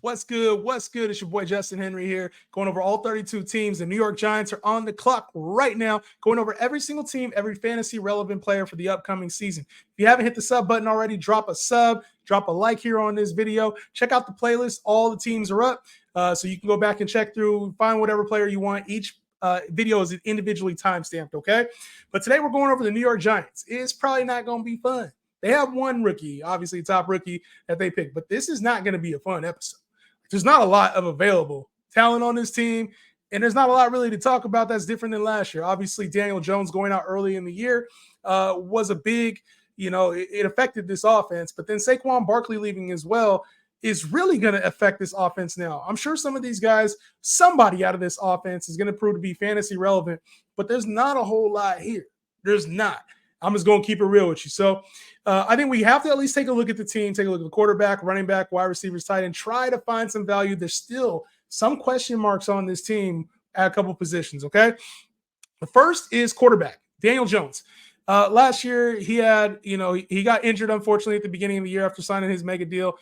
What's good? What's good? It's your boy Justin Henry here, going over all 32 teams. The New York Giants are on the clock right now, going over every single team, every fantasy relevant player for the upcoming season. If you haven't hit the sub button already, drop a sub, drop a like here on this video. Check out the playlist. All the teams are up, so you can go back and check through, find whatever player you want. Each video is individually timestamped, okay? But today we're going over the New York Giants. It's probably not going to be fun. They have one rookie, obviously top rookie that they picked, but this is not going to be a fun episode. There's not a lot of available talent on this team, and there's not a lot really to talk about that's different than last year. Obviously, Daniel Jones going out early in the year was a big, it affected this offense. But then Saquon Barkley leaving as well is really going to affect this offense now. I'm sure some of these guys, somebody out of this offense is going to prove to be fantasy relevant, but there's not a whole lot here. There's not. I'm just going to keep it real with you. So I think we have to at least take a look at the team, take a look at the quarterback, running back, wide receivers, tight end, try to find some value. There's still some question marks on this team at a couple positions, okay? The first is quarterback, Daniel Jones. Last year, he had, he got injured, unfortunately, at the beginning of the year after signing his mega deal.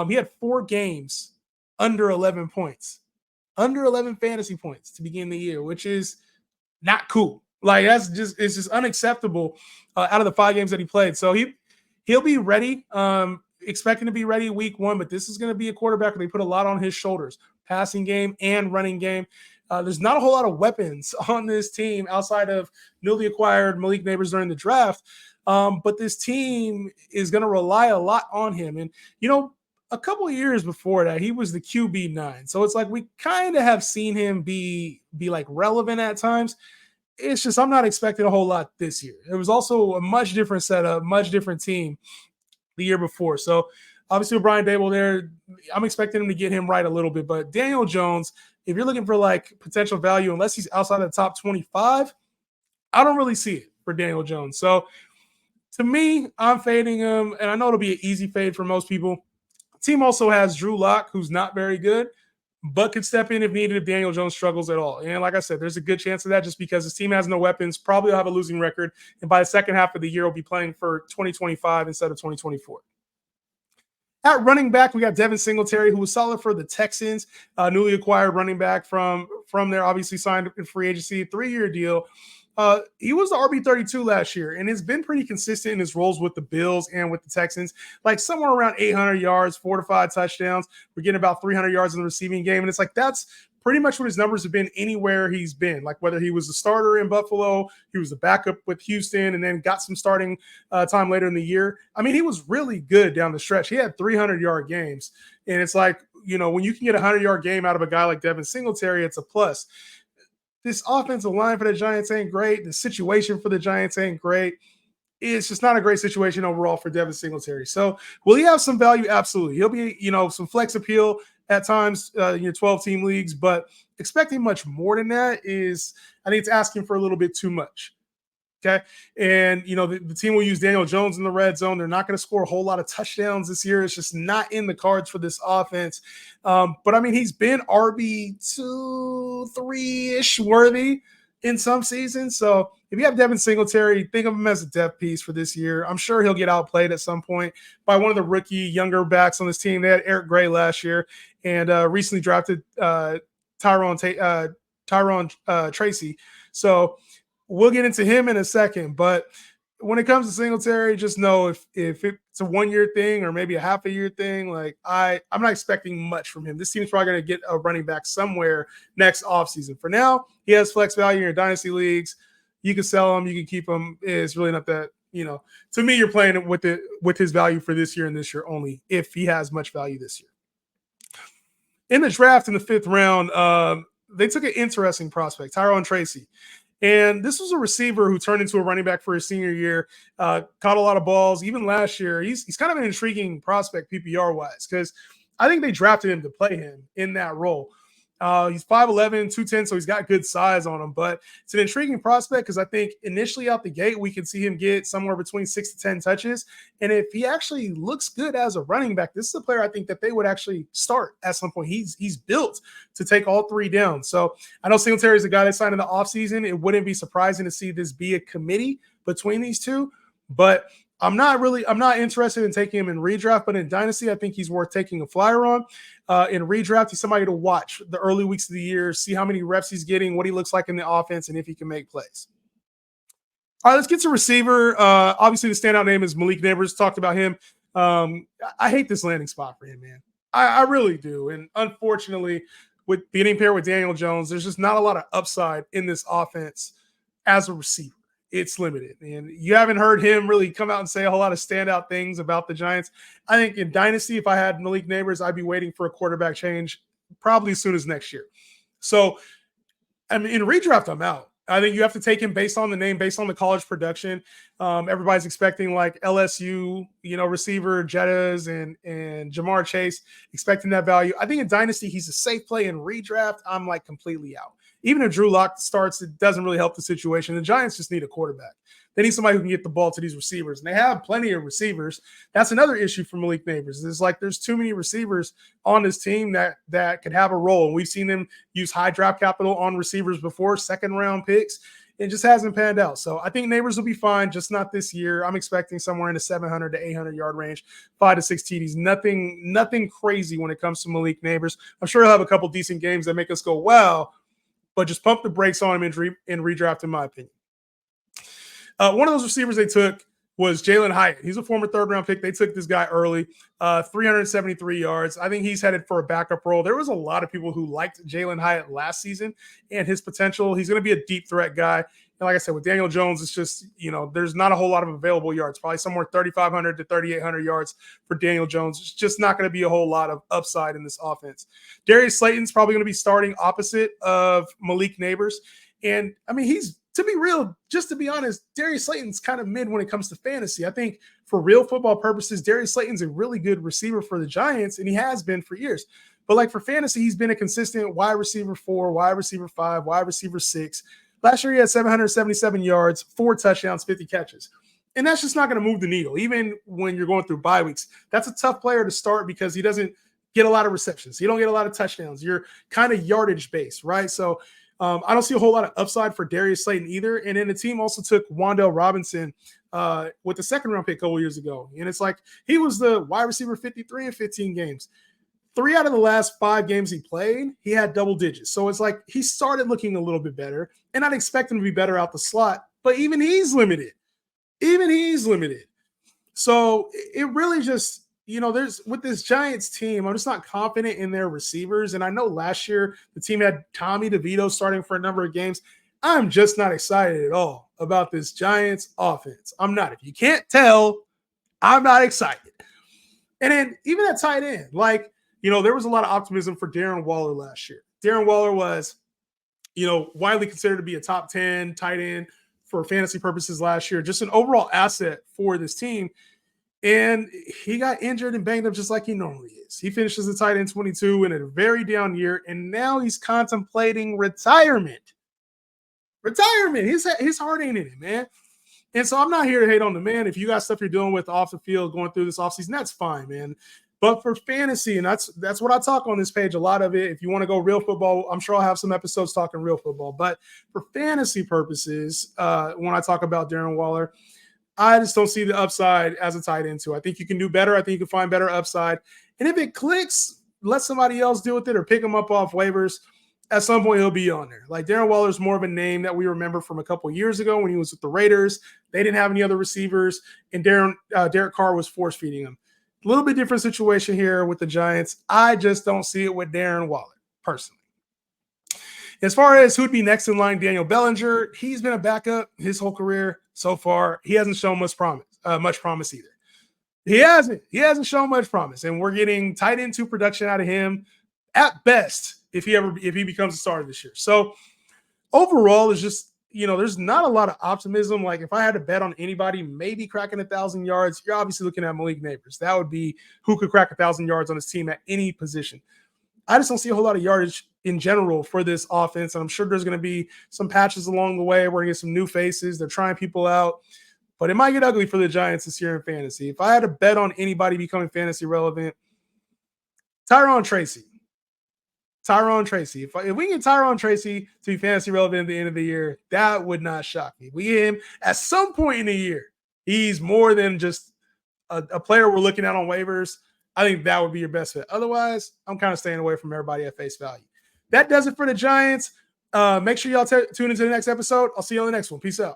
He had 4 games under 11 points, under 11 fantasy points to begin the year, which is not cool. Like, it's just unacceptable out of the 5 games that he played. So he'll be ready, expecting to be ready week 1, but this is going to be a quarterback where they put a lot on his shoulders, passing game and running game. There's not a whole lot of weapons on this team outside of newly acquired Malik Nabers during the draft, but this team is going to rely a lot on him. And, a couple of years before that, he was the QB9. So it's like we kind of have seen him be like relevant at times. It's just I'm not expecting a whole lot this year. It was also a much different setup, much different team the year before. So obviously with Brian Dable there, I'm expecting him to get him right a little bit. But Daniel Jones, if you're looking for like potential value, unless he's outside of the top 25, I don't really see it for Daniel Jones. So to me, I'm fading him, and I know it'll be an easy fade for most people. The team also has Drew Lock, who's not very good, but could step in if needed if Daniel Jones struggles at all. And like I said, there's a good chance of that just because his team has no weapons, probably will have a losing record, and by the second half of the year, will be playing for 2025 instead of 2024. At running back, we got Devin Singletary, who was solid for the Texans, newly acquired running back from there, obviously signed in free agency, 3-year deal. He was the RB32 last year, and it's been pretty consistent in his roles with the Bills and with the Texans, like somewhere around 800 yards, 4 to 5 touchdowns. We're getting about 300 yards in the receiving game, and it's like that's pretty much what his numbers have been anywhere he's been, like whether he was a starter in Buffalo, he was a backup with Houston, and then got some starting time later in the year. I mean, he was really good down the stretch. He had 300-yard games, and it's like, when you can get a 100-yard game out of a guy like Devin Singletary, it's a plus. This offensive line for the Giants ain't great. The situation for the Giants ain't great. It's just not a great situation overall for Devin Singletary. So will he have some value? Absolutely. He'll be, some flex appeal at times, 12-team leagues, but expecting much more than that is, I think it's asking for a little bit too much. Okay. And, the team will use Daniel Jones in the red zone. They're not going to score a whole lot of touchdowns this year. It's just not in the cards for this offense. But I mean, he's been RB2, 3-ish worthy in some seasons. So if you have Devin Singletary, think of him as a depth piece for this year. I'm sure he'll get outplayed at some point by one of the rookie younger backs on this team. They had Eric Gray last year and recently drafted Tyrone Tracy. So we'll get into him in a second, but when it comes to Singletary, just know if it's a 1-year thing or maybe a half a year thing, like I'm not expecting much from him. This team's probably going to get a running back somewhere next offseason. For now, he has flex value in your dynasty leagues. You can sell him, you can keep him. It's really not that, to me, you're playing with his value for this year and this year only, if he has much value this year. In the draft in the 5th round, they took an interesting prospect, Tyrone Tracy. And this was a receiver who turned into a running back for his senior year, caught a lot of balls. Even last year, he's kind of an intriguing prospect PPR-wise because I think they drafted him to play him in that role. He's 5'11", 210, so he's got good size on him. But it's an intriguing prospect because I think initially out the gate, we can see him get somewhere between 6 to 10 touches. And if he actually looks good as a running back, this is a player I think that they would actually start at some point. He's built to take all 3 down. So I know Singletary is a guy that signed in the offseason. It wouldn't be surprising to see this be a committee between these two. But I'm not interested in taking him in redraft, but in Dynasty, I think he's worth taking a flyer on. In redraft, he's somebody to watch the early weeks of the year, see how many reps he's getting, what he looks like in the offense, and if he can make plays. All right, let's get to receiver. Obviously, the standout name is Malik Nabers. Talked about him. I hate this landing spot for him, man. I really do. And unfortunately, with being paired with Daniel Jones, there's just not a lot of upside in this offense as a receiver. It's limited. And you haven't heard him really come out and say a whole lot of standout things about the Giants. I think in Dynasty, if I had Malik Nabers, I'd be waiting for a quarterback change probably as soon as next year. So, I mean, in redraft, I'm out. I think you have to take him based on the name, based on the college production. Everybody's expecting like LSU, receiver Jettas and Jamar Chase, expecting that value. I think in Dynasty, he's a safe play. In redraft, I'm like completely out. Even if Drew Lock starts, it doesn't really help the situation. The Giants just need a quarterback. They need somebody who can get the ball to these receivers. And they have plenty of receivers. That's another issue for Malik Nabers. It's like there's too many receivers on this team that could have a role. And we've seen them use high draft capital on receivers before, second-round picks. It just hasn't panned out. So I think Nabers will be fine, just not this year. I'm expecting somewhere in the 700 to 800-yard range, 5 to 6 TDs. Nothing crazy when it comes to Malik Nabers. I'm sure he'll have a couple decent games that make us go, wow, but just pump the brakes on him in redraft, in my opinion. One of those receivers they took was Jalin Hyatt. He's a former third-round pick. They took this guy early, 373 yards. I think he's headed for a backup role. There was a lot of people who liked Jalin Hyatt last season and his potential. He's going to be a deep threat guy. And like I said, with Daniel Jones, it's just, there's not a whole lot of available yards, probably somewhere 3,500 to 3,800 yards for Daniel Jones. It's just not going to be a whole lot of upside in this offense. Darius Slayton's probably going to be starting opposite of Malik Nabers. And, I mean, to be real, just to be honest, Darius Slayton's kind of mid when it comes to fantasy. I think for real football purposes, Darius Slayton's a really good receiver for the Giants, and he has been for years. But like for fantasy, he's been a consistent wide receiver 4, wide receiver 5, wide receiver 6. Last year, he had 777 yards, 4 touchdowns, 50 catches. And that's just not going to move the needle, even when you're going through bye weeks. That's a tough player to start because he doesn't get a lot of receptions. He don't get a lot of touchdowns. You're kind of yardage based, right? So I don't see a whole lot of upside for Darius Slayton either. And then the team also took Wandale Robinson with the second-round pick a couple years ago. And it's like he was the wide receiver 53 in 15 games. 3 out of the last 5 games he played, he had double digits. So it's like he started looking a little bit better. And I'd expect him to be better out the slot. But even he's limited. So it really just – there's with this Giants team, I'm just not confident in their receivers. And I know last year the team had Tommy DeVito starting for a number of games. I'm just not excited at all about this Giants offense. I'm not. If you can't tell, I'm not excited. And then even at tight end, there was a lot of optimism for Darren Waller last year. Darren Waller was, widely considered to be a top 10 tight end for fantasy purposes last year, just an overall asset for this team. And he got injured and banged up just like he normally is. He finishes the tight end 22 in a very down year, and now he's contemplating retirement. His heart ain't in it, man. And so I'm not here to hate on the man. If you got stuff you're dealing with off the field going through this offseason, that's fine, man. But for fantasy, and that's what I talk on this page, a lot of it, if you want to go real football, I'm sure I'll have some episodes talking real football. But for fantasy purposes, when I talk about Darren Waller, I just don't see the upside as a tight end too. I think you can do better. I think you can find better upside. And if it clicks, let somebody else deal with it or pick him up off waivers. At some point, he'll be on there. Like Darren Waller is more of a name that we remember from a couple of years ago when he was with the Raiders. They didn't have any other receivers, and Derek Carr was force feeding him. A little bit different situation here with the Giants. I just don't see it with Darren Waller, personally. As far as who'd be next in line, Daniel Bellinger, he's been a backup his whole career so far. He hasn't shown much promise either. He hasn't shown much promise, and we're getting tight end 2 production out of him at best if he becomes a starter this year. So overall, it's just there's not a lot of optimism. Like if I had to bet on anybody, maybe cracking 1,000 yards, you're obviously looking at Malik Nabers. That would be who could crack 1,000 yards on his team at any position. I just don't see a whole lot of yardage in general for this offense. And I'm sure there's going to be some patches along the way. We're going to get some new faces. They're trying people out. But it might get ugly for the Giants this year in fantasy. If I had to bet on anybody becoming fantasy relevant, Tyrone Tracy. If we get Tyrone Tracy to be fantasy relevant at the end of the year, that would not shock me. We get him at some point in the year. he's more than just a player we're looking at on waivers, I think that would be your best fit. Otherwise, I'm kind of staying away from everybody at face value. That does it for the Giants. Make sure y'all tune into the next episode. I'll see you on the next one. Peace out.